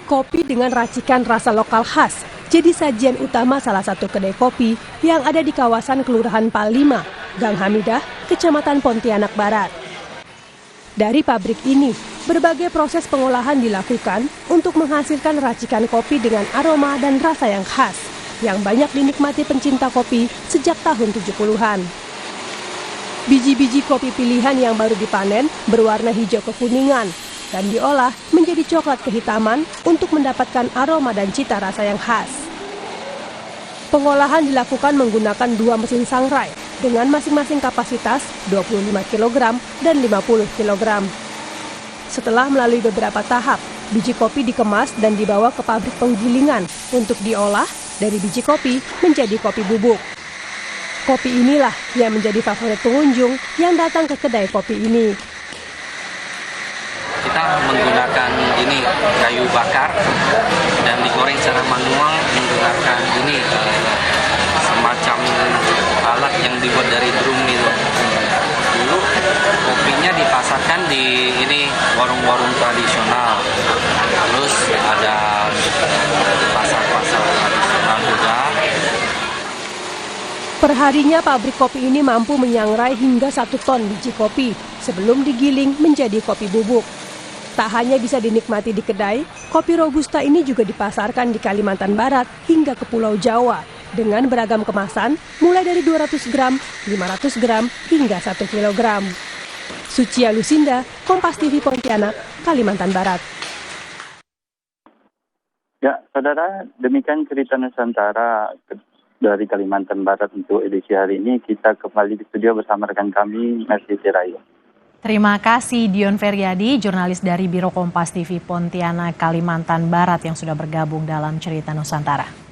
Kopi dengan racikan rasa lokal khas jadi sajian utama salah satu kedai kopi yang ada di kawasan Kelurahan Pal5, Gang Hamidah, Kecamatan Pontianak Barat. Dari pabrik ini, berbagai proses pengolahan dilakukan untuk menghasilkan racikan kopi dengan aroma dan rasa yang khas, yang banyak dinikmati pencinta kopi sejak tahun 70-an. Biji-biji kopi pilihan yang baru dipanen berwarna hijau kekuningan dan diolah menjadi coklat kehitaman untuk mendapatkan aroma dan cita rasa yang khas. Pengolahan dilakukan menggunakan 2 mesin sangrai dengan masing-masing kapasitas 25 kg dan 50 kg. Setelah melalui beberapa tahap, biji kopi dikemas dan dibawa ke pabrik penggilingan untuk diolah dari biji kopi menjadi kopi bubuk. Kopi inilah yang menjadi favorit pengunjung yang datang ke kedai kopi ini. Kita menggunakan ini kayu bakar dan digoreng secara manual menggunakan ini semacam alat yang dibuat dari drum itu. Dulu kopinya dipasarkan di ini warung-warung tradisional. Terus ada pasar-pasar tradisional juga. Perharinya pabrik kopi ini mampu menyangrai hingga 1 ton biji kopi sebelum digiling menjadi kopi bubuk. Tak hanya bisa dinikmati di kedai, kopi Robusta ini juga dipasarkan di Kalimantan Barat hingga ke Pulau Jawa dengan beragam kemasan mulai dari 200 gram, 500 gram, hingga 1 kilogram. Sucia Lusinda, Kompas TV Pontianak, Kalimantan Barat. Ya, saudara, demikian cerita Nusantara dari Kalimantan Barat untuk edisi hari ini. Kita kembali di studio bersama rekan kami, Mercy Tirayu. Terima kasih Dion Feryadi, jurnalis dari Biro Kompas TV Pontianak, Kalimantan Barat yang sudah bergabung dalam cerita Nusantara.